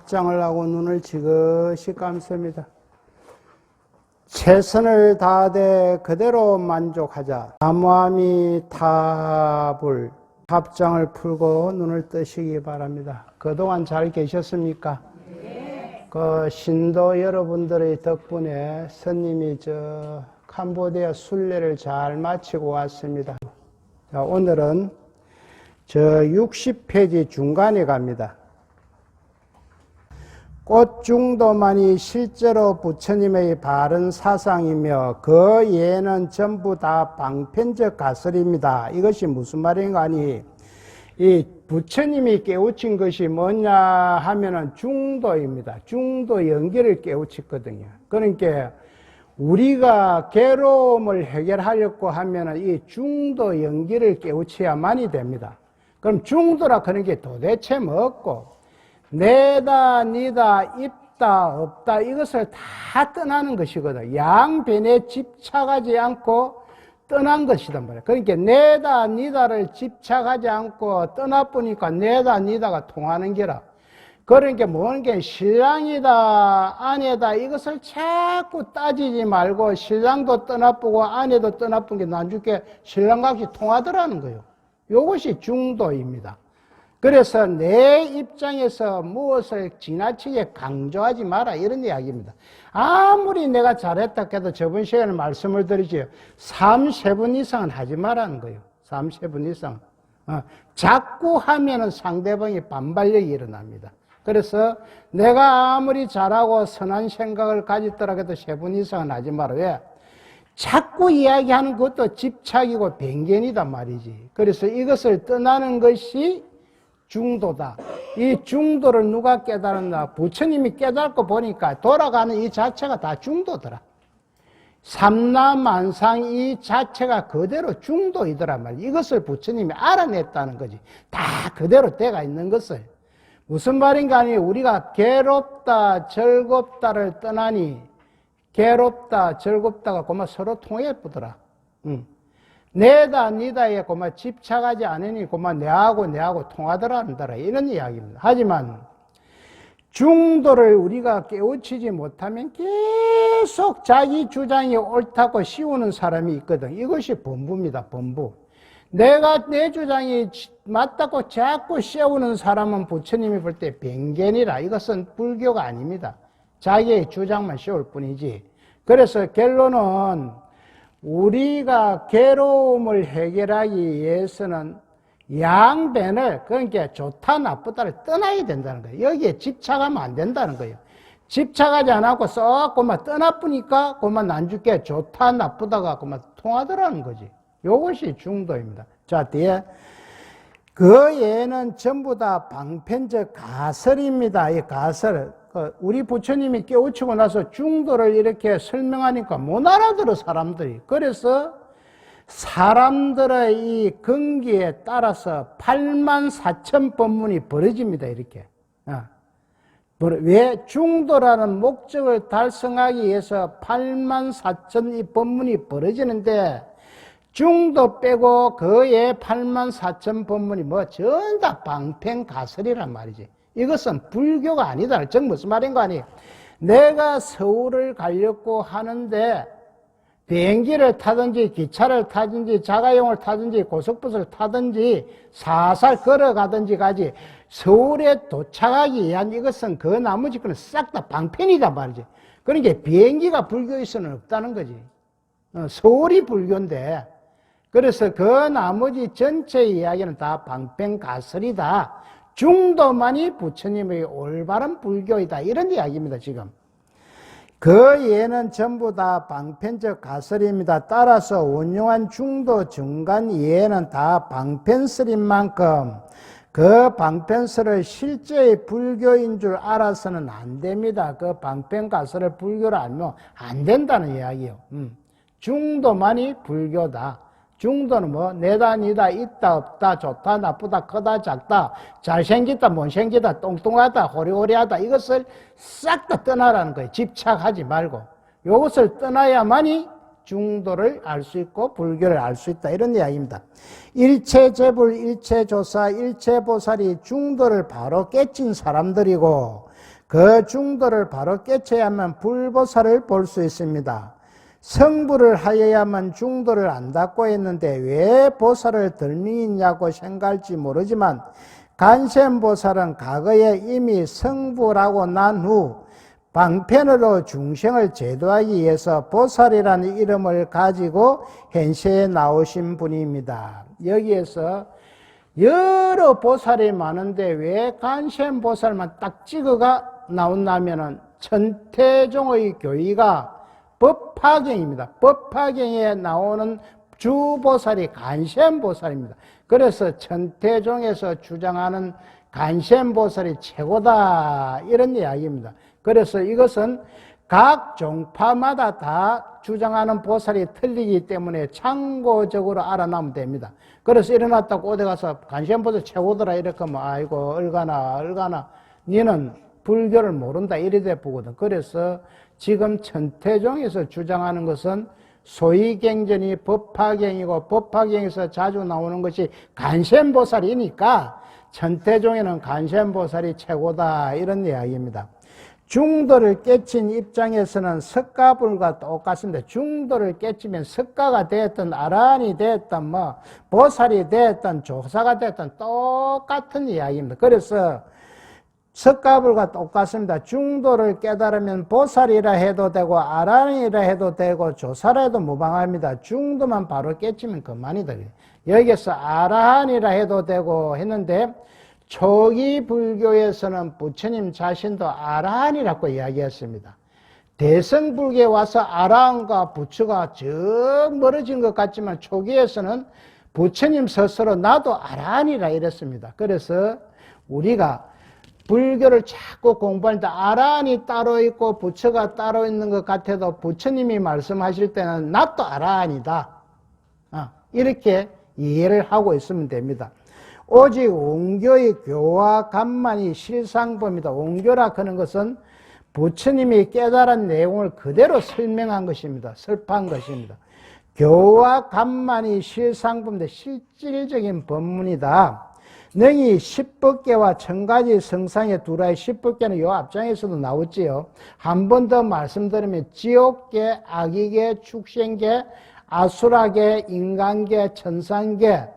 합장을 하고 눈을 지그시 감습니다. 최선을 다하되 그대로 만족하자. 나무아미 타불. 합장을 풀고 눈을 뜨시기 바랍니다. 그동안 잘 계셨습니까? 네. 그 신도 여러분들의 덕분에 스님이 캄보디아 순례를 잘 마치고 왔습니다. 자, 오늘은 60페이지 중간에 갑니다. 꽃중도만이 실제로 부처님의 바른 사상이며 그 예는 전부 다 방편적 가설입니다. 이것이 무슨 말인가 하니 이 부처님이 깨우친 것이 뭐냐 하면은 중도입니다. 중도 연기를 깨우쳤거든요. 그러니까 우리가 괴로움을 해결하려고 하면은 이 중도 연기를 깨우쳐야만이 됩니다. 그럼 중도라 그런 게 도대체 뭐고 내다, 니다, 있다, 없다 이것을 다 떠나는 것이거든. 양변에 집착하지 않고 떠난 것이단 말이야. 그러니까 내다, 니다를 집착하지 않고 떠나보니까 내다, 니다가 통하는 게라. 그러니까 뭐는 게 신랑이다, 아내다 이것을 자꾸 따지지 말고 신랑도 떠나보고 아내도 떠나본 게 나중에 신랑같이 통하더라는 거예요. 이것이 중도입니다. 그래서 내 입장에서 무엇을 지나치게 강조하지 마라 이런 이야기입니다. 아무리 내가 잘했다 해도 저번 시간에 말씀을 드리죠. 3세번 이상은 하지 말라는 거예요. 3세번 이상. 자꾸 하면은 상대방이 반발력이 일어납니다. 그래서 내가 아무리 잘하고 선한 생각을 가졌더라 해도 3번 이상은 하지 마라. 왜? 자꾸 이야기하는 것도 집착이고 변견이단 말이지. 그래서 이것을 떠나는 것이 중도다. 이 중도를 누가 깨달았나? 부처님이 깨닫고 보니까 돌아가는 이 자체가 다 중도더라. 삼라만상 이 자체가 그대로 중도이더란 말이야. 이것을 부처님이 알아냈다는 거지. 다 그대로 돼가 있는 것을. 무슨 말인가 하니 우리가 괴롭다, 즐겁다를 떠나니 괴롭다, 즐겁다가 그만 서로 통해보더라. 내다, 니다에 그만 집착하지 않으니 그만 내하고 통하더라 이런 이야기입니다. 하지만 중도를 우리가 깨우치지 못하면 계속 자기 주장이 옳다고 씌우는 사람이 있거든. 이것이 범부입니다. 범부. 내가 내 주장이 맞다고 자꾸 씌우는 사람은 부처님이 볼 때 변견이라. 이것은 불교가 아닙니다. 자기의 주장만 씌울 뿐이지. 그래서 결론은 우리가 괴로움을 해결하기 위해서는 양변을 그러니까 좋다 나쁘다를 떠나야 된다는 거예요. 여기에 집착하면 안 된다는 거예요. 집착하지 않고 썩 그만 떠나쁘니까 그만 난죽게 좋다 나쁘다가 그만 통하더라는 거지. 이것이 중도입니다. 자, 뒤에 그 예는 전부 다 방편적 가설입니다. 이 가설. 우리 부처님이 깨우치고 나서 중도를 이렇게 설명하니까 못 알아들어 사람들이. 그래서 사람들의 이 근기에 따라서 84,000법문이 벌어집니다. 이렇게. 왜 중도라는 목적을 달성하기 위해서 84,000이 법문이 벌어지는데 중도 빼고 그의 84,000법문이 뭐 전부 다 방편가설이란 말이지. 이것은 불교가 아니다. 즉 무슨 말인가 하니 내가 서울을 가려고 하는데 비행기를 타든지 기차를 타든지 자가용을 타든지 고속버스를 타든지 살살 걸어가든지 가지 서울에 도착하기 위한 이것은 그 나머지 거는 싹 다 방편이다 말이지. 그러니까 비행기가 불교에서는 없다는 거지. 서울이 불교인데 그래서 그 나머지 전체 이야기는 다 방편가설이다. 중도만이 부처님의 올바른 불교이다. 이런 이야기입니다, 지금. 그 예는 전부 다 방편적 가설입니다. 따라서 원용한 중도 중간 예는 다 방편설인 만큼 그 방편설을 실제의 불교인 줄 알아서는 안 됩니다. 그 방편가설을 불교로 알면 안 된다는 이야기예요. 중도만이 불교다. 중도는 뭐 내다 니다 있다 없다 좋다 나쁘다 크다 작다 잘생겼다 못생겼다 똥똥하다 호리호리하다 이것을 싹 다 떠나라는 거예요. 집착하지 말고 이것을 떠나야만이 중도를 알 수 있고 불교를 알 수 있다 이런 이야기입니다. 일체재불 일체조사 일체보살이 중도를 바로 깨친 사람들이고 그 중도를 바로 깨쳐야만 불보살을 볼 수 있습니다. 성불을 하여야만 중도를 안다고 했는데 왜 보살을 덜 믿냐고 생각할지 모르지만 간센보살은 과거에 이미 성불하고 난 후 방편으로 중생을 제도하기 위해서 보살이라는 이름을 가지고 현세에 나오신 분입니다. 여기에서 여러 보살이 많은데 왜 간센보살만 딱 찍어가 나온다면은 천태종의 교의가 법화경입니다. 법화경에 나오는 주보살이 간센보살입니다. 그래서 천태종에서 주장하는 간센보살이 최고다 이런 이야기입니다. 그래서 이것은 각 종파마다 다 주장하는 보살이 틀리기 때문에 참고적으로 알아나면 됩니다. 그래서 일어났다고 어디 가서 간센보살 최고더라 이렇게 하면 아이고 얼가나 니는 불교를 모른다 이래 보거든. 그래서 지금 천태종에서 주장하는 것은 소위 경전이 법화경이고 법화경에서 자주 나오는 것이 간센보살이니까 천태종에는 간센보살이 최고다 이런 이야기입니다. 중도를 깨친 입장에서는 석가불과 똑같습니다. 중도를 깨치면 석가가 되었든 아라한이 되었든 뭐 보살이 되었든 조사가 되었든 똑같은 이야기입니다. 그래서 석가불과 똑같습니다. 중도를 깨달으면 보살이라 해도 되고 아라한이라 해도 되고 조사라 해도 무방합니다. 중도만 바로 깨치면 그만이다. 여기서 아라한이라 해도 되고 했는데 초기 불교에서는 부처님 자신도 아라한이라고 이야기했습니다. 대성불교에 와서 아라한과 부처가 저 멀어진 것 같지만 초기에서는 부처님 스스로 나도 아라한이라 이랬습니다. 그래서 우리가 불교를 자꾸 공부하는데 아라한이 따로 있고 부처가 따로 있는 것 같아도 부처님이 말씀하실 때는 나도 아라한이다. 이렇게 이해를 하고 있으면 됩니다. 오직 옹교의 교와 감만이 실상법입니다. 옹교라 하는 것은 부처님이 깨달은 내용을 그대로 설명한 것입니다. 설파한 것입니다. 교와 감만이 실상법인데 실질적인 법문이다. 능히 십법계와 천가지 성상의 두라의 십법계는 요 앞장에서도 나왔지요. 한 번 더 말씀드리면 지옥계, 악의계, 축생계, 아수라계, 인간계, 천상계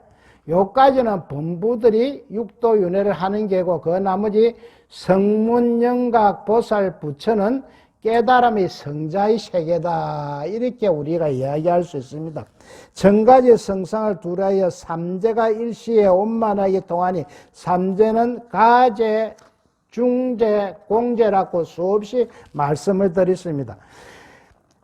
요까지는 범부들이 육도윤회를 하는 게고 그 나머지 성문영각, 보살, 부처는 깨달음이 성자의 세계다 이렇게 우리가 이야기할 수 있습니다. 천가지 성상을 두라여 삼재가 일시에 원만하게 통하니 삼재는 가재, 중재, 공재라고 수없이 말씀을 드렸습니다.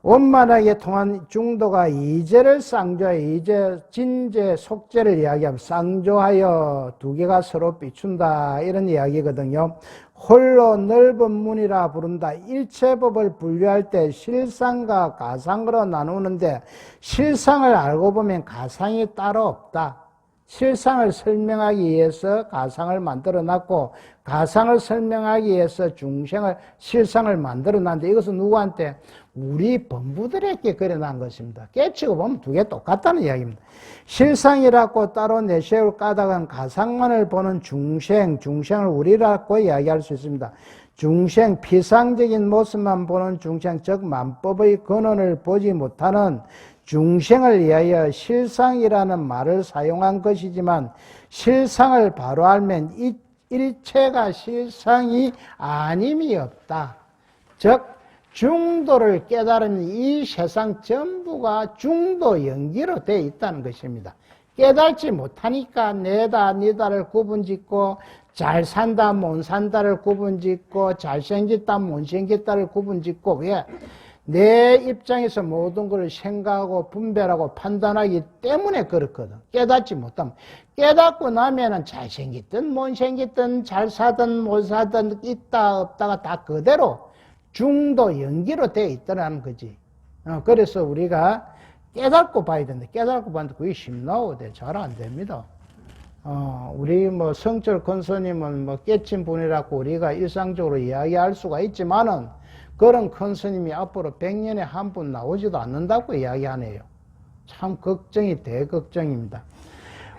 원만하게 통한 중도가 이재를 쌍조하여 이재, 진재, 속재를 이야기하면 쌍조하여 두 개가 서로 비춘다 이런 이야기거든요. 홀로 넓은 문이라 부른다. 일체법을 분류할 때 실상과 가상으로 나누는데 실상을 알고 보면 가상이 따로 없다. 실상을 설명하기 위해서 가상을 만들어놨고 가상을 설명하기 위해서 실상을 만들어놨는데 이것은 누구한테? 우리 범부들에게 그려놓은 것입니다. 깨치고 보면 두 개 똑같다는 이야기입니다. 실상이라고 따로 내세울 까닭은 가상만을 보는 중생을 우리라고 이야기할 수 있습니다. 중생, 피상적인 모습만 보는 중생, 즉 만법의 근원을 보지 못하는 중생을 위하여 실상이라는 말을 사용한 것이지만 실상을 바로 알면 일체가 실상이 아님이 없다. 즉 중도를 깨달으면 이 세상 전부가 중도 연기로 되어 있다는 것입니다. 깨달지 못하니까 내다 니다를 구분짓고 잘 산다 못 산다를 구분짓고 잘생겼다 못생겼다를 구분짓고 왜? 내 입장에서 모든 것을 생각하고 분별하고 판단하기 때문에 그렇거든. 깨닫지 못하면. 깨닫고 나면은 잘생겼든 못생겼든 잘 사든 못 사든 있다 없다가 다 그대로 중도 연기로 되어 있다는 거지. 그래서 우리가 깨닫고 봐야 되는데 깨닫고 봤는데 그게 심나오대. 잘 안 됩니다. 우리 뭐 성철 권스님은 뭐 깨친 분이라고 우리가 일상적으로 이야기할 수가 있지만은 그런 큰 스님이 앞으로 100년에 한 분 나오지도 않는다고 이야기하네요. 참 걱정이 대걱정입니다.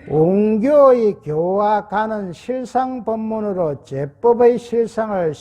옹교의 교와 가는 실상 법문으로 제법의 실상을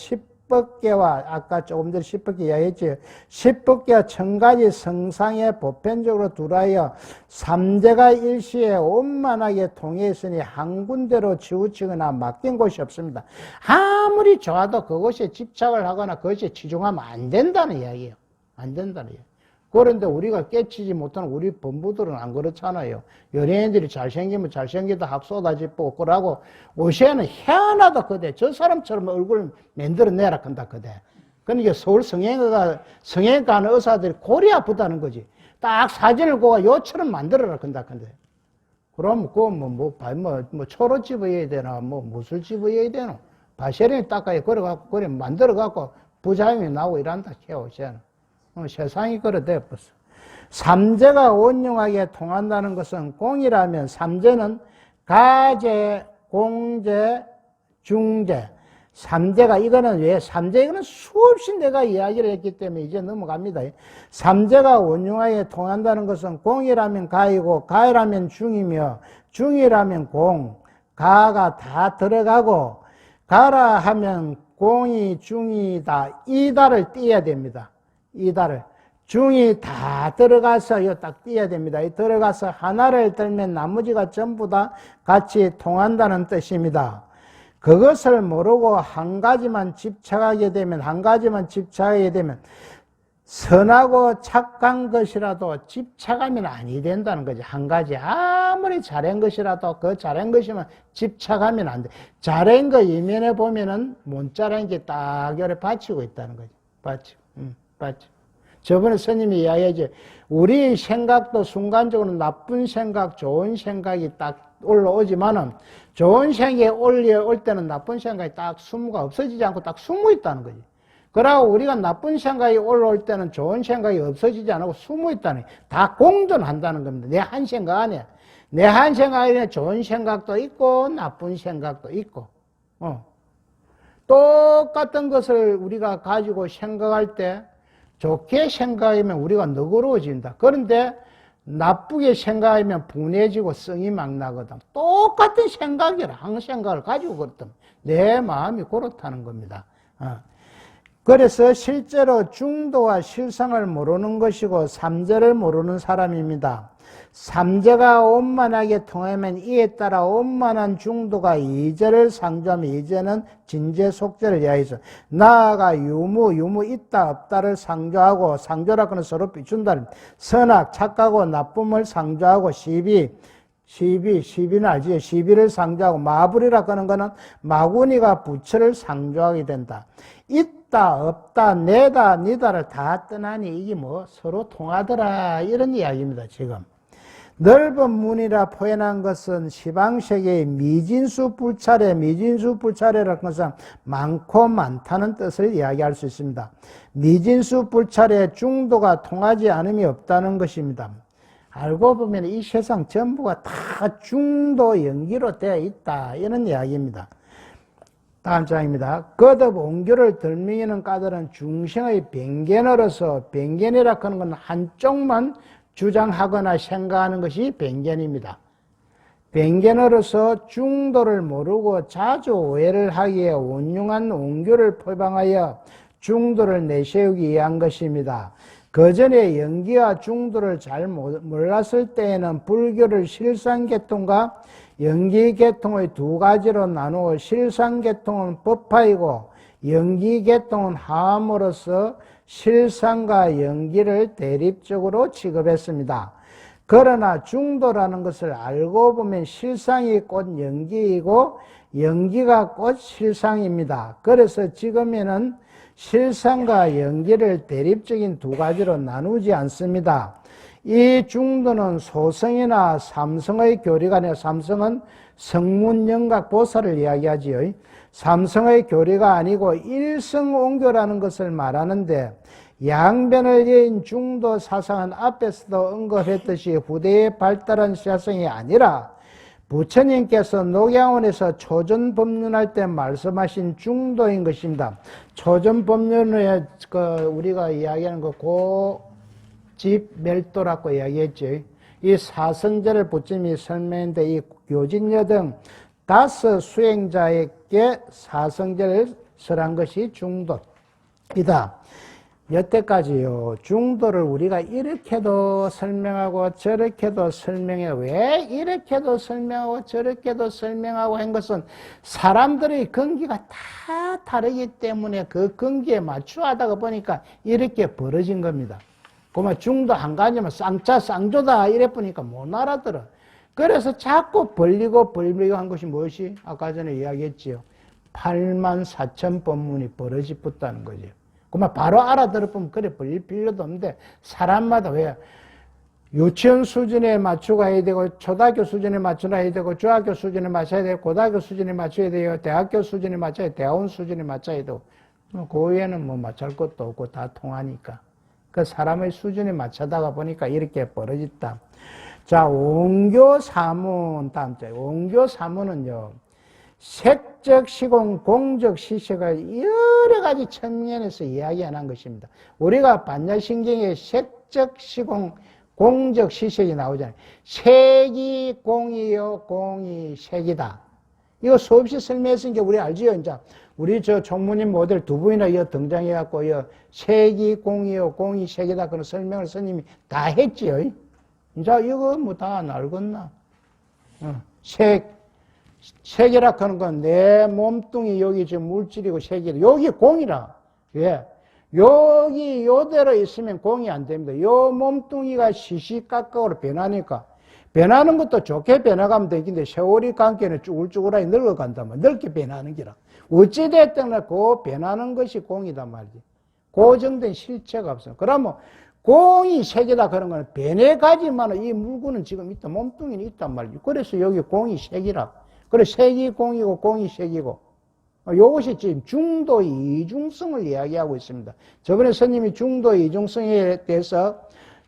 십법계와 아까 조금 전에 십법계 이야기했죠. 십법계와 천가지 성상에 보편적으로 두라여 삼재가 일시에 원만하게 통해 있으니 한 군데로 치우치거나 맡긴 곳이 없습니다. 아무리 좋아도 그것에 집착을 하거나 그것에 치중하면 안 된다는 이야기예요. 안 된다는 이야기. 그런데 우리가 깨치지 못하는 우리 본부들은 안 그렇잖아요. 연예인들이 잘생기면 잘생기다 하고 쏟아집고 그러고 옷에는 희한하다 그대. 저 사람처럼 얼굴 만들어내라 한다 그대. 그러니까 서울 성형외과 하는 의사들이 골이 아프다는 거지. 딱 사진을 보고 요처럼 만들어라 한다 근데. 그럼 그거 뭐 초로 집어야 되나 무술 집어야 되나 바세린이 닦아야 그래 만들어갖고 부작용이 나오고 이란다 해요. 세상이 그래 되었어. 삼재가 온용하게 통한다는 것은 공이라면 삼재는 가재, 공재, 중재. 삼재가 이거는 왜? 삼재 이거는 수없이 내가 이야기를 했기 때문에 이제 넘어갑니다. 삼재가 온용하게 통한다는 것은 공이라면 가이고 가이라면 중이며 중이라면 공, 가가 다 들어가고 가라 하면 공이 중이다. 이다를 띄어야 됩니다. 이다를. 중이 다 들어가서 요 딱 띄어야 됩니다. 이 들어가서 하나를 들면 나머지가 전부 다 같이 통한다는 뜻입니다. 그것을 모르고 한 가지만 집착하게 되면 선하고 착한 것이라도 집착하면 아니 된다는 거죠. 한 가지 아무리 잘한 것이라도 그 잘한 것이면 집착하면 안 돼. 잘한 거 이면에 보면은 못 잘한 게 딱 요래 받치고 있다는 거죠. 받치고. 저번에 스님이 이야기했죠. 우리 생각도 순간적으로 나쁜 생각, 좋은 생각이 딱 올라오지만은 좋은 생각이 올라올 때는 나쁜 생각이 딱 숨가 없어지지 않고 딱 숨어 있다는 거지. 그러고 우리가 나쁜 생각이 올라올 때는 좋은 생각이 없어지지 않고 숨어 있다는 거지. 다 공존한다는 겁니다. 내 한 생각 안에. 내 한 생각 안에 좋은 생각도 있고 나쁜 생각도 있고. 똑같은 것을 우리가 가지고 생각할 때 좋게 생각하면 우리가 너그러워진다. 그런데 나쁘게 생각하면 분해지고 성이 막 나거든. 똑같은 생각이라 한 생각을 가지고 그렇다. 내 마음이 그렇다는 겁니다. 그래서 실제로 중도와 실상을 모르는 것이고 삼재를 모르는 사람입니다. 삼재가 원만하게 통하면 이에 따라 원만한 중도가 이재를 상조하면 이재는 진재 속재를 이야기해서 나아가 유무 있다 없다를 상조하고 상조라고는 서로 비춘다. 선악 착하고 나쁨을 상조하고 시비는 알지? 시비를 상조하고 마불이라고 하는 것은 마구니가 부처를 상조하게 된다. 있다 없다 내다 니다를 다 떠나니 이게 뭐 서로 통하더라 이런 이야기입니다. 지금 넓은 문이라 표현한 것은 시방세계의 미진수 불차례라는 것은 많고 많다는 뜻을 이야기할 수 있습니다. 미진수 불차례 중도가 통하지 않음이 없다는 것입니다. 알고 보면 이 세상 전부가 다 중도 연기로 되어 있다 이런 이야기입니다. 다음 장입니다. 거듭 온교를 덜미는 까닭은 중생의 변견으로서 변견이라 하는 건 한쪽만 주장하거나 생각하는 것이 변견입니다. 변견으로서 중도를 모르고 자주 오해를 하기에 온용한 온교를 표방하여 중도를 내세우기 위한 것입니다. 그전에 연기와 중도를 잘 몰랐을 때에는 불교를 실상계통과 연기계통의 두 가지로 나누어 실상계통은 법화이고 연기계통은 하함으로써 실상과 연기를 대립적으로 취급했습니다. 그러나 중도라는 것을 알고 보면 실상이 곧 연기이고 연기가 곧 실상입니다. 그래서 지금에는 실상과 연기를 대립적인 두 가지로 나누지 않습니다. 이 중도는 소성이나 삼성의 교리가 아니라 삼성은 성문영각보살을 이야기하지요. 삼성의 교리가 아니고 일성온교라는 것을 말하는데 양변을 여인 중도 사상은 앞에서도 언급했듯이 후대에 발달한 사상이 아니라 부처님께서 녹양원에서 초전법륜할 때 말씀하신 중도인 것입니다. 초전법륜에 우리가 이야기하는 고집멸도라고 이야기했죠. 이 사성제를 부처님이 설명했는데 이 교진여 등 5 수행자에게 사성제를 설한 것이 중도이다. 여태까지요, 중도를 우리가 이렇게도 설명하고 저렇게도 설명해. 왜 이렇게도 설명하고 저렇게도 설명하고 한 것은 사람들의 근기가 다 다르기 때문에 그 근기에 맞춰 하다가 보니까 이렇게 벌어진 겁니다. 그러면 중도 한 가지만 쌍자, 쌍조다 이래 보니까 못 알아들어. 그래서 자꾸 벌리고 한 것이 무엇이? 아까 전에 이야기했지요. 84,000 법문이 벌어지 붙다는 거죠. 그러면 바로 알아들어보면 그래 벌릴 필요도 없는데 사람마다 왜 유치원 수준에 맞추고 해야 되고 초등학교 수준에 맞춰야 되고 중학교 수준에 맞춰야 되고 고등학교 수준에 맞춰야 돼요. 대학교 수준에 맞춰야 돼요. 대학원 수준에 맞춰야 되고 그 외에는 뭐 맞출 것도 없고 다 통하니까 그 사람의 수준에 맞추다가 보니까 이렇게 벌어졌다. 자, 원교 사문 다음 째 원교 사문은요. 색적 시공, 공적 시식을 여러 가지 측면에서 이야기하는 것입니다. 우리가 반야신경에 색적 시공, 공적 시식이 나오잖아요. 색이 공이요, 공이 색이다. 이거 수없이 설명했으니까 우리 알지요, 이제. 우리 저 총무님 모델 두 분이나 이어 등장해갖고, 색이 공이요, 공이 색이다. 그런 설명을 스님이 다 했지요. 이제 이거 뭐 다 알겠나? 색이라 하는 건 내 몸뚱이 여기 지금 물질이고 색이고 여기 공이라. 예. 여기 요대로 있으면 공이 안 됩니다. 요 몸뚱이가 시시각각으로 변하니까 변하는 것도 좋게 변화가면 되긴데 세월이 관계는 쭈글쭈글하게 늙어간다면 넓게 변하는 기라. 어찌됐든 그 변하는 것이 공이단 말이지. 고정된 실체가 없어. 그러면 공이 색이다 그런 거는 변해가지만 이 물건은 지금 있다. 몸뚱이는 있단 말이지. 그래서 여기 공이 색이라. 그래, 색이 공이고, 공이 색이고. 이것이 지금 중도의 이중성을 이야기하고 있습니다. 저번에 스님이 중도의 이중성에 대해서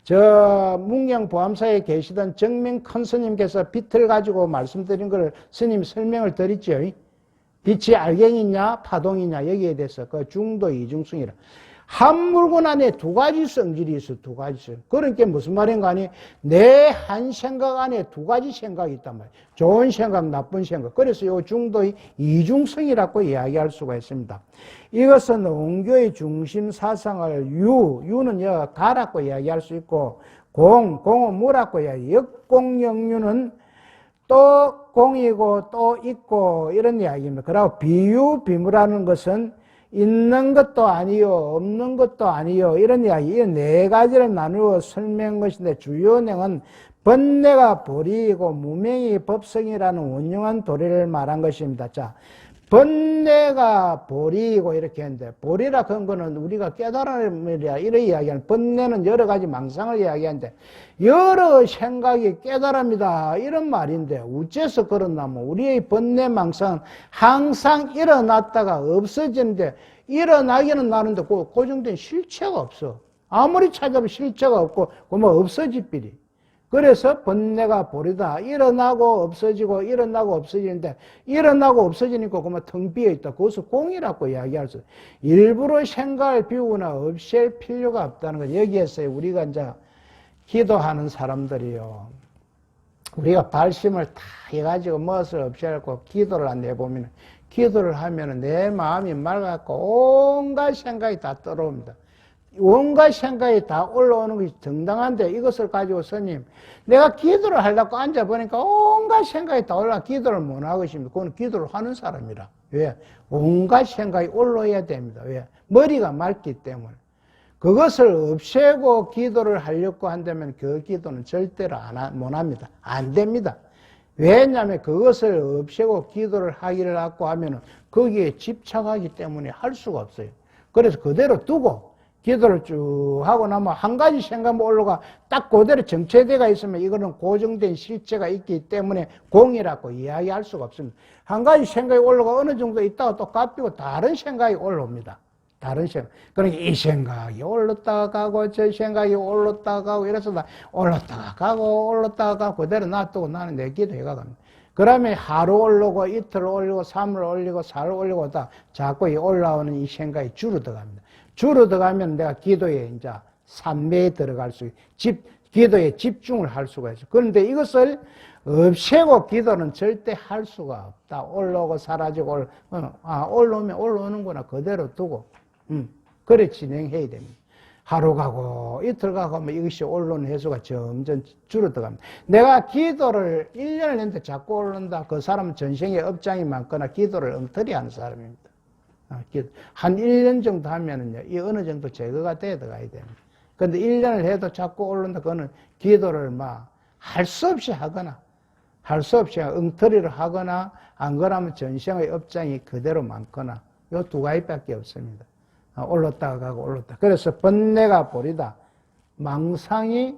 문경보암사에 계시던 정명 큰 스님께서 빛을 가지고 말씀드린 걸 스님이 설명을 드렸죠. 빛이 알갱이냐, 파동이냐, 여기에 대해서 그 중도의 이중성이라. 한 물건 안에 두 가지 성질이 있어, 두 가지 성. 그러니까 무슨 말인가 하니, 내 한 생각 안에 두 가지 생각이 있단 말이에요. 좋은 생각, 나쁜 생각. 그래서 이 중도의 이중성이라고 이야기할 수가 있습니다. 이것은 원교의 중심 사상을 유는 가라고 이야기할 수 있고, 공은 무라고 이야기해요. 역공역유는 또 공이고 또 있고 이런 이야기입니다. 그리고 비유비무라는 것은 있는 것도 아니요, 없는 것도 아니요, 이런 이야기, 이 네 가지를 나누어 설명한 것인데, 주요 내용은 번뇌가 보리이고 무명이 법성이라는 원흉한 도리를 말한 것입니다. 자, 번뇌가 보리이고 이렇게 했는데, 보리라 그런 거는 우리가 깨달음이라 이런 이야기하는, 번뇌는 여러 가지 망상을 이야기하는데, 여러 생각이 깨달음이다 이런 말인데, 어째서 그렇나면 우리의 번뇌 망상은 항상 일어났다가 없어지는데, 일어나기는 나는데 고정된 실체가 없어. 아무리 찾아도 실체가 없고 그러면 없어지삐리. 그래서 번뇌가 보리다. 일어나고 없어지고 일어나고 없어지는데 일어나고 없어지니까 그러면 텅 비어있다. 그것을 공이라고 이야기할 수 있어요. 일부러 생각을 비우거나 없앨 필요가 없다는 거. 여기에서 우리가 이제 기도하는 사람들이요. 우리가 발심을 다 해가지고 무엇을 없애고 기도를 안 해보면 기도를 하면 내 마음이 맑아갖고 온갖 생각이 다 떨어옵니다. 온갖 생각이 다 올라오는 것이 정당한데 이것을 가지고 스님, 내가 기도를 하려고 앉아보니까 온갖 생각이 다 올라 기도를 못하고 있습니다. 그건 기도를 하는 사람이라. 왜? 온갖 생각이 올라야 됩니다. 왜? 머리가 맑기 때문에. 그것을 없애고 기도를 하려고 한다면 그 기도는 절대로 못합니다. 안 됩니다. 왜냐하면 그것을 없애고 기도를 하기를 하고 하면은 거기에 집착하기 때문에 할 수가 없어요. 그래서 그대로 두고 기도를 쭉 하고 나면 한 가지 생각만 올라가 딱 그대로 정체되어 있으면 이거는 고정된 실체가 있기 때문에 공이라고 이야기할 수가 없습니다. 한 가지 생각이 올라가 어느 정도 있다가 또 깎이고 다른 생각이 올라옵니다. 다른 생각. 그러니까 이 생각이 올랐다가 가고 저 생각이 올랐다가 가고 이래서 다 올랐다가 가고 그대로 놔두고 나는 내 기도해가 갑니다. 그러면 하루 올르고 이틀 올리고 3일 올리고 4일 올리고 다 자꾸 이 올라오는 이 생각이 줄어들어갑니다. 줄어들어가면 내가 기도에 이제 산매에 들어갈 수 있고 기도에 집중을 할 수가 있어요. 그런데 이것을 없애고 기도는 절대 할 수가 없다. 올라오고 사라지고, 올라오면 올라오는구나. 그대로 두고, 그래 진행해야 됩니다. 하루 가고 이틀 가고 하면 이것이 올라오는 횟수가 점점 줄어들어갑니다. 내가 기도를 1년을 했는데 자꾸 오른다. 그 사람은 전생에 업장이 많거나 기도를 엉터리 하는 사람입니다. 한 1년 정도 하면은요, 이 어느 정도 제거가 되어 가야 됩니다. 근데 1년을 해도 자꾸 오른다. 그거는 기도를 할 수 없이 하거나, 엉터리를 하거나, 안 그러면 전생의 업장이 그대로 많거나, 요 두 가지밖에 없습니다. 올랐다가 가고 올랐다. 그래서 번뇌가 보리다. 망상이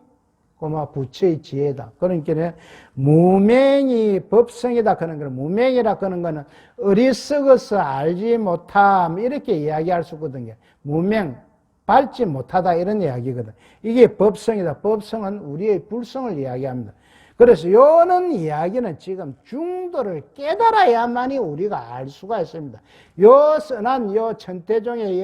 부처의 지혜다. 그러니까 무명이 법성이다 그런 거는, 무명이라 그런 거는 어리석어서 알지 못함 이렇게 이야기할 수 있거든요. 무명, 밟지 못하다 이런 이야기거든. 이게 법성이다. 법성은 우리의 불성을 이야기합니다. 그래서 요는 이야기는 지금 중도를 깨달아야만이 우리가 알 수가 있습니다. 요 선한 요 천태종의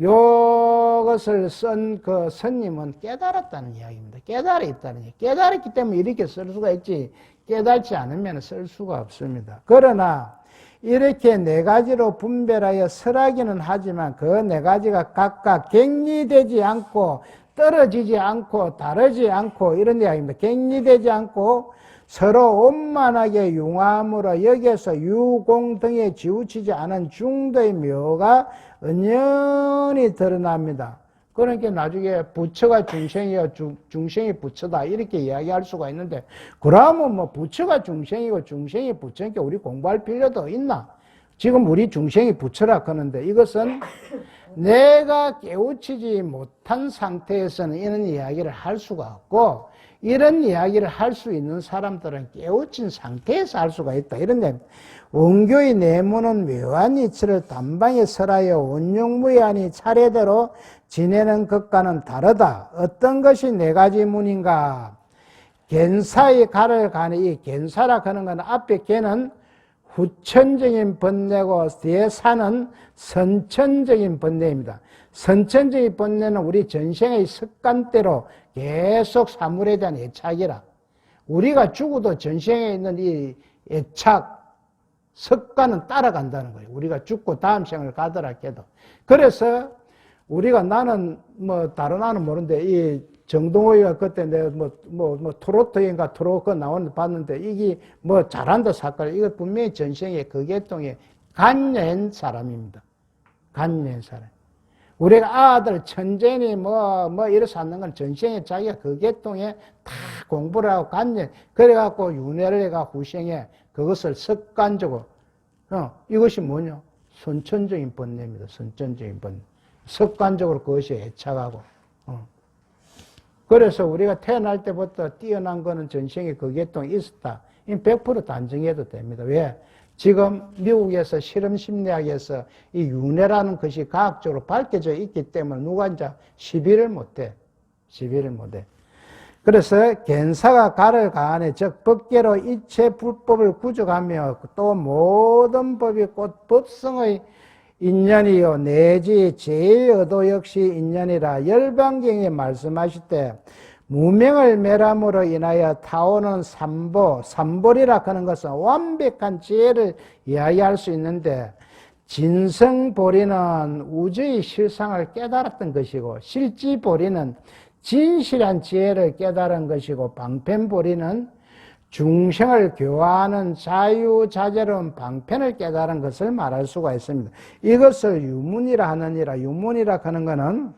요것을 쓴 그 스님은 깨달았다는 이야기입니다. 깨달아 있다는 이야기. 깨달았기 때문에 이렇게 쓸 수가 있지, 깨달지 않으면 쓸 수가 없습니다. 그러나 이렇게 네 가지로 분별하여 설하기는 하지만 그 네 가지가 각각 격리되지 않고 떨어지지 않고 다르지 않고 이런 이야기입니다. 격리되지 않고 서로 원만하게 융함으로 여기에서 유공 등에 지우치지 않은 중도의 묘가 은연히 드러납니다. 그러니까 나중에 부처가 중생이요, 중생이 부처다 이렇게 이야기할 수가 있는데, 그러면 부처가 중생이고 중생이 부처니까 우리 공부할 필요도 있나? 지금 우리 중생이 부처라 하는데 이것은 내가 깨우치지 못한 상태에서는 이런 이야기를 할 수가 없고, 이런 이야기를 할 수 있는 사람들은 깨우친 상태에서 할 수가 있다. 이런 얘기. 원교의 내문은 묘한 이치를 단방에 설하여 원용무의하니 차례대로 지내는 것과는 다르다. 어떤 것이 네 가지 문인가? 겐사의 가를 가는 이 겐사라 하는 것은 앞에 개는 후천적인 번뇌고 뒤에 사는 선천적인 번뇌입니다. 선천적인 번뇌는 우리 전생의 습관대로 계속 사물에 대한 애착이라. 우리가 죽어도 전생에 있는 이 애착, 습관은 따라간다는 거예요. 우리가 죽고 다음 생을 가더라 해도. 그래서 우리가 나는 다른 아는 모르는데 이 정동호이가 그때 내가 트로트인가 트로트 나오는데 봤는데 이게 잘한다 사건. 이거 분명히 전생에 그 계통에 간여한 사람입니다. 간여한 사람. 우리가 아들 천재니 이래서 하는 건 전생에 자기가 그 계통에 다 공부를 하고 간여. 그래갖고 윤회를 해가 후생에 그것을 습관적으로. 이것이 뭐냐? 선천적인 번뇌입니다. 선천적인 번뇌. 습관적으로 그것이 애착하고. 그래서 우리가 태어날 때부터 뛰어난 거는 전생에 그 계통이 있었다. 100% 단정해도 됩니다. 왜? 지금 미국에서 실험 심리학에서 이 윤회라는 것이 과학적으로 밝혀져 있기 때문에 누가 이제 시비를 못해. 시비를 못해. 그래서 겐사가 가를 가하네. 즉 법계로 이체 불법을 구족하며 또 모든 법이 곧 법성의 인연이요 내지 제일 의도 역시 인연이라. 열반경에 말씀하실 때 무명을 멸함으로 인하여 타오는 삼볼이라 하는 것은 완벽한 지혜를 이야기할 수 있는데, 진성보리는 우주의 실상을 깨달았던 것이고, 실지보리는 진실한 지혜를 깨달은 것이고, 방편보리는 중생을 교화하는 자유자재로운 방편을 깨달은 것을 말할 수가 있습니다. 이것을 유문이라 하느니라. 유문이라 하는 것은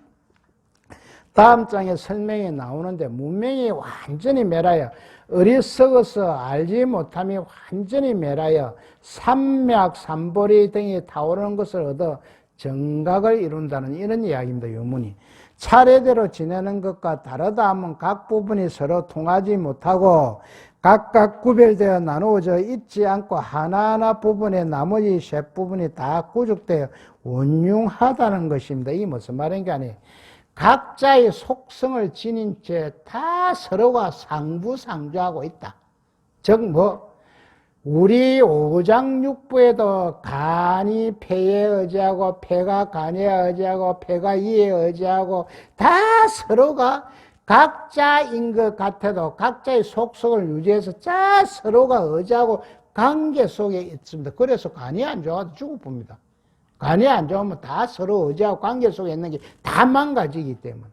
다음 장에 설명이 나오는데, 문명이 완전히 멸하여 어리석어서 알지 못함이 완전히 멸하여 삼맥, 삼보리 등이 타오르는 것을 얻어 정각을 이룬다는 이런 이야기입니다. 유문이. 차례대로 지내는 것과 다르다 하면 각 부분이 서로 통하지 못하고 각각 구별되어 나누어져 있지 않고 하나하나 부분에 나머지 세 부분이 다 구족되어 원융하다는 것입니다. 이게 무슨 말인가 하니, 각자의 속성을 지닌 채 다 서로가 상부상조하고 있다. 즉 우리 오장육부에도 간이 폐에 의지하고 폐가 간에 의지하고 폐가 이에 의지하고 다 서로가 각자인 것 같아도 각자의 속성을 유지해서 서로가 의지하고 관계 속에 있습니다. 그래서 간이 안 좋아도 죽어봅니다. 간이 안 좋으면 다 서로 의지하고 관계 속에 있는 게 다 망가지기 때문에.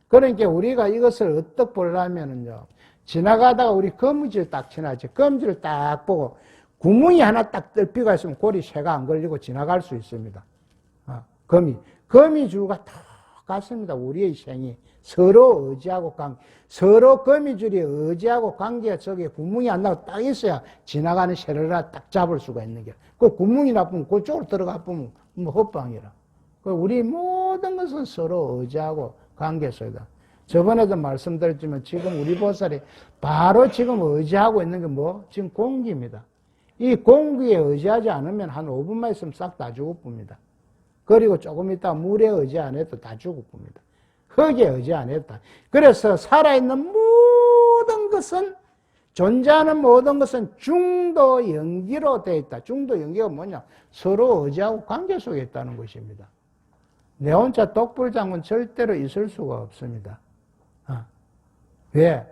그러니까 우리가 이것을 어떻게 보려면은요, 지나가다가 우리 거미줄 딱 지나지. 거미줄을 딱 보고 구멍이 하나 딱 뜰비가 있으면 고리 새가 안 걸리고 지나갈 수 있습니다. 거미줄과 똑같습니다. 우리의 생이. 서로 의지하고 서로 거미줄이 의지하고 관계 속에 구멍이 안 나고 딱 있어야 지나가는 새를 딱 잡을 수가 있는 게. 그 구멍이 나쁘면 그쪽으로 들어가 보면 뭐 헛방이라. 우리 모든 것은 서로 의지하고 관계 속이다. 저번에도 말씀드렸지만 지금 우리 보살이 바로 지금 의지하고 있는 게 뭐? 지금 공기입니다. 이 공기에 의지하지 않으면 한 5분만 있으면 싹 다 죽어봅니다. 그리고 조금 있다 물에 의지 안 해도 다 죽어봅니다. 흙에 의지 안 해도 다. 그래서 살아있는 모든 것은, 존재하는 모든 것은 중도 연기로 되어 있다. 중도 연기가 뭐냐? 서로 의지하고 관계 속에 있다는 것입니다. 내 혼자 독불장군 절대로 있을 수가 없습니다. 왜?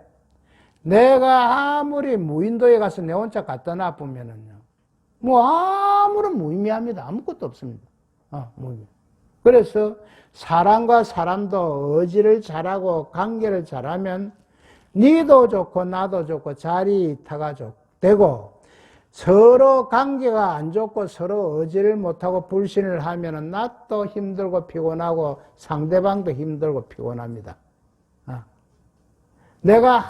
내가 아무리 무인도에 가서 내 혼자 갖다 놔보면은요, 뭐 아무런 무의미합니다. 아무것도 없습니다. 무의미. 그래서 사람과 사람도 의지를 잘하고 관계를 잘하면 니도 좋고 나도 좋고 자리타가 되고, 서로 관계가 안 좋고 서로 의지를 못하고 불신을 하면은 나도 힘들고 피곤하고 상대방도 힘들고 피곤합니다. 내가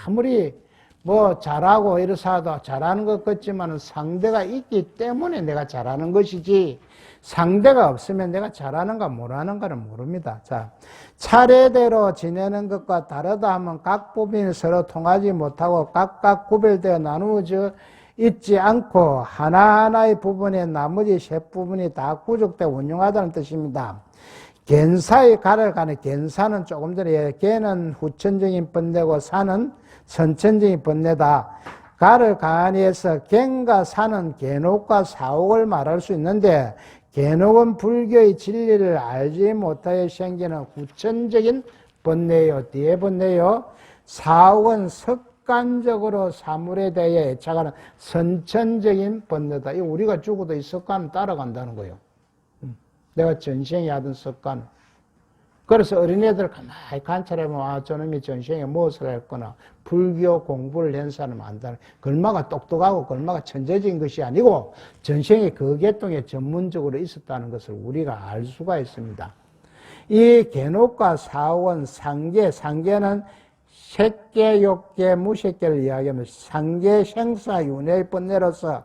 아무리 뭐 잘하고 이래서도 잘하는 것 같지만 상대가 있기 때문에 내가 잘하는 것이지, 상대가 없으면 내가 잘하는가 못하는가는 모릅니다. 자, 차례대로 지내는 것과 다르다 하면 각 부분이 서로 통하지 못하고 각각 구별되어 나누어져 있지 않고 하나하나의 부분에 나머지 세 부분이 다 구족되어 운용하다는 뜻입니다. 갠사의 가를 가는, 갠사는 조금 전에 개는 후천적인 번뇌고 사는 선천적인 번뇌다. 가를 가니에서 갠과 사는 갠옥과 사옥을 말할 수 있는데, 갠옥은 불교의 진리를 알지 못하여 생기는 후천적인 번뇌요, 뒤에 번뇌요. 사옥은 습관적으로 사물에 대해 애착하는 선천적인 번뇌다. 이 우리가 죽어도 이 습관을 따라간다는 거예요. 내가 전생에 하던 습관. 그래서 어린애들 가만히 관찰해보면, 저놈이 전생에 무엇을 했거나, 불교 공부를 한 사람은 안다. 걸마가 똑똑하고 걸마가 천재적인 것이 아니고, 전생에 그 계통에 전문적으로 있었다는 것을 우리가 알 수가 있습니다. 이 갠옥과 사옥은 상계는 색계, 욕계, 무색계를 이야기하면서 상계, 생사, 윤회의 번뇌로서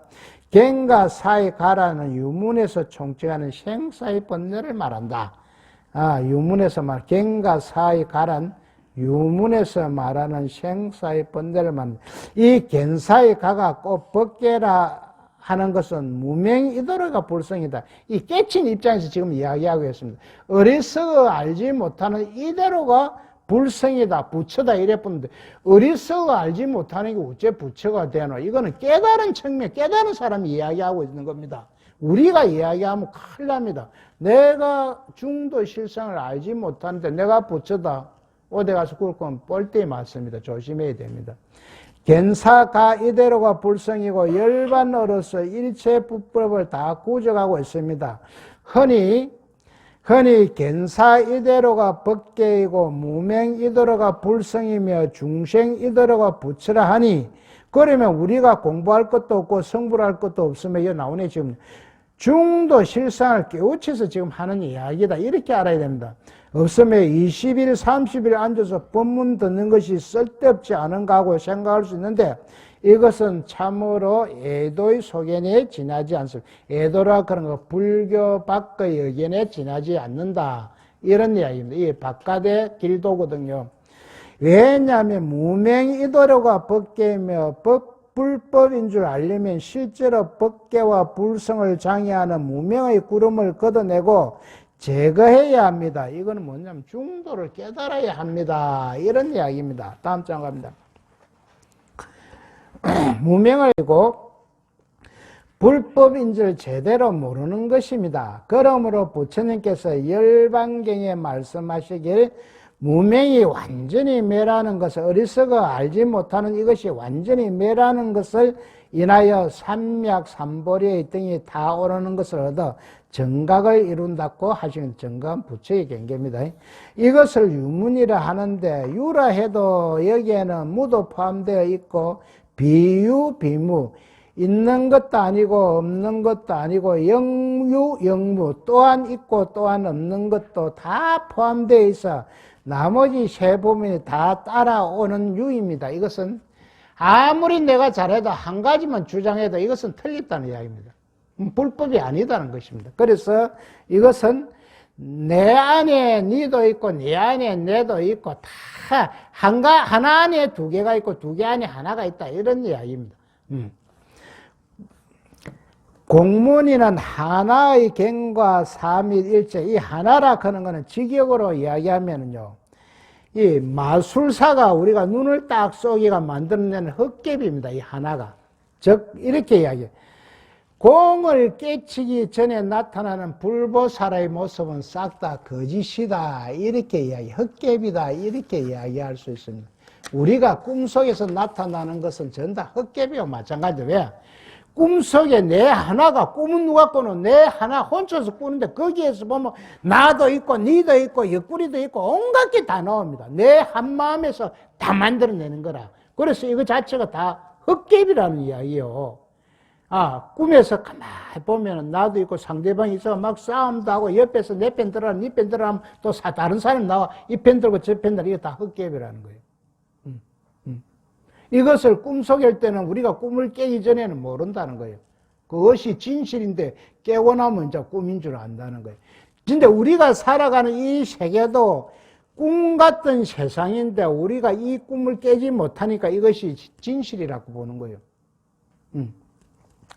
갠과 사의 가라는 유문에서 총칭하는 생사의 번뇌를 말한다. 유문에서 갠과 사의 가란 유문에서 말하는 생사의 번뇌를 말한다. 이 갠사의 가가 꼭 법계라 하는 것은 무명이도로가 불성이다. 이 깨친 입장에서 지금 이야기하고 있습니다. 어리석어 알지 못하는 이대로가 불성이다, 부처다 이래 보는데, 어리석어 알지 못하는 게 어째 부처가 되노? 이거는 깨달은 측면, 깨달은 사람이 이야기하고 있는 겁니다. 우리가 이야기하면 큰일 납니다. 내가 중도 실상을 알지 못하는데 내가 부처다, 어디 가서 그럴 거면 뻘대에 맞습니다. 조심해야 됩니다. 갠사가 이대로가 불성이고 열반으로서 일체 부법을 다 구적하고 있습니다. 흔히 갠사 이대로가 법계이고 무명 이대로가 불성이며 중생 이대로가 부처라 하니, 그러면 우리가 공부할 것도 없고 성불할 것도 없으면 이거 나오네. 지금 중도 실상을 깨우쳐서 지금 하는 이야기다, 이렇게 알아야 됩니다. 없으면 20일 30일 앉아서 법문 듣는 것이 쓸데없지 않은가 하고 생각할 수 있는데, 이것은 참으로 애도의 소견에 지나지 않습니다. 애도라 그런 거 불교 밖의 의견에 지나지 않는다, 이런 이야기입니다. 이게 바깥의 길도거든요. 왜냐하면 무명이도로가 법계이며 불법인 줄 알려면 실제로 법계와 불성을 장애하는 무명의 구름을 걷어내고 제거해야 합니다. 이거는 뭐냐면 중도를 깨달아야 합니다, 이런 이야기입니다. 다음 장 갑니다. 무명을 알고 불법인 줄 제대로 모르는 것입니다. 그러므로 부처님께서 열반경에 말씀하시길 무명이 완전히 매라는 것을 어리석어 알지 못하는 이것이 완전히 매라는 것을 인하여 삼맥 삼보리의 등이 다 오르는 것을 얻어 정각을 이룬다고 하시는 정각 부처의 경계입니다. 이것을 유문이라 하는데 유라 해도 여기에는 무도 포함되어 있고 비유 비무 있는 것도 아니고 없는 것도 아니고 영유 영무 또한 있고 또한 없는 것도 다 포함되어 있어 나머지 세 부분이 다 따라오는 유입니다. 이것은 아무리 내가 잘해도 한 가지만 주장해도 이것은 틀렸다는 이야기입니다. 불법이 아니다는 것입니다. 그래서 이것은 내 안에 니도 있고 네 안에 내도 있고 다 하나 안에 두 개가 있고 두 개 안에 하나가 있다 이런 이야기입니다. 공문이는 하나의 갱과 삼일일체 이 하나라 하는 것은 직역으로 이야기하면은요 이 마술사가 우리가 눈을 딱 쏘기가 만들어내는 헛개비입니다. 이 하나가 즉 이렇게 이야기해요. 공을 깨치기 전에 나타나는 불보살의 모습은 싹 다 거짓이다 이렇게 이야기 헛개비다 이렇게 이야기할 수 있습니다. 우리가 꿈속에서 나타나는 것은 전부 다 헛개비와 마찬가지다. 왜? 꿈속에 내 하나가 꿈은 누가 꾸노? 내 하나 혼자서 꾸는데 거기에서 보면 나도 있고 니도 있고 옆구리도 있고 온갖 게 다 나옵니다. 내 한마음에서 다 만들어내는 거라. 그래서 이거 자체가 다 헛개비라는 이야기예요. 꿈에서 가만히 보면 나도 있고 상대방이 있어 막 싸움도 하고 옆에서 내 편 들어라 니 편 들어라 하면 또 다른 사람 나와 이 편 들고 저 편 들고 이거 다 헛개비라는 거예요. 이것을 꿈속일 때는 우리가 꿈을 깨기 전에는 모른다는 거예요. 그것이 진실인데 깨고 나면 이제 꿈인 줄 안다는 거예요. 근데 우리가 살아가는 이 세계도 꿈 같은 세상인데 우리가 이 꿈을 깨지 못하니까 이것이 진실이라고 보는 거예요.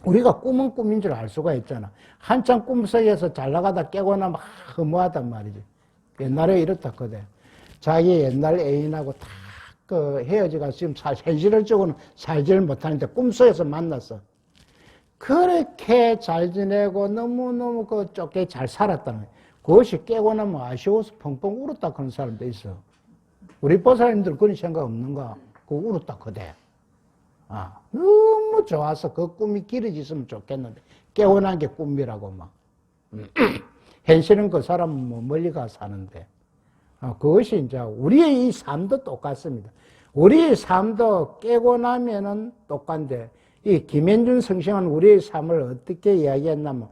우리가 꿈은 꿈인 줄 알 수가 있잖아. 한참 꿈속에서 잘 나가다 깨고 나면 허무하단 말이지. 옛날에 이렇다거든. 자기 옛날 애인하고 다 헤어지가 지금 현실적으로는 살지를 못하는데 꿈속에서 만났어. 그렇게 잘 지내고 너무너무 좁게 잘 살았다는 거예요. 그것이 깨고 나면 아쉬워서 펑펑 울었다 그런 사람도 있어. 우리 보살님들 그런 생각 없는가? 그거 울었다 그대. 너무 좋아서 그 꿈이 길어졌으면 좋겠는데 깨고 난 게 꿈이라고 막. 현실은 그 사람은 뭐 멀리 가 사는데. 그것이 이제 우리의 이 삶도 똑같습니다. 우리의 삶도 깨고 나면은 똑같은데, 이 김현준 성심은 우리의 삶을 어떻게 이야기했냐면,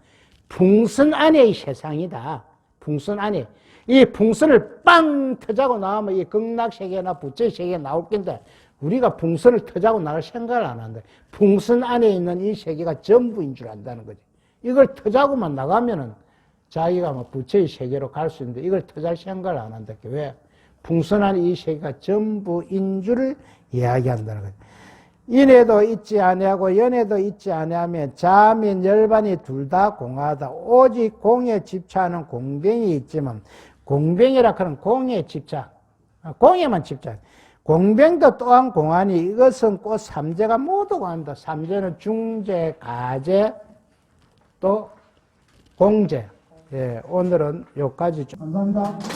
풍선 안의 세상이다. 풍선 안에. 이 풍선을 빵 터자고 나오면 이 극락세계나 부처세계에 나올 건데, 우리가 풍선을 터자고 나갈 생각을 안 한다. 풍선 안에 있는 이 세계가 전부인 줄 안다는 거지. 이걸 터자고만 나가면은, 자기가 뭐 부처의 세계로 갈 수 있는데 이걸 터잘 생각을 안 한다. 왜? 풍선한 이 세계가 전부인 줄을 이야기한다는 거예요. 인에도 있지 아니하고 연에도 있지 아니하면 자민 열반이 둘 다 공하다. 오직 공에 집착하는 공병이 있지만 공병이라 하는 공에 집착, 공에만 집착. 공병도 또한 공하니 이것은 꼭 삼재가 모두 공합니다. 삼재는 중재, 가재, 또 공재. 예, 오늘은 여기까지 좀. 감사합니다.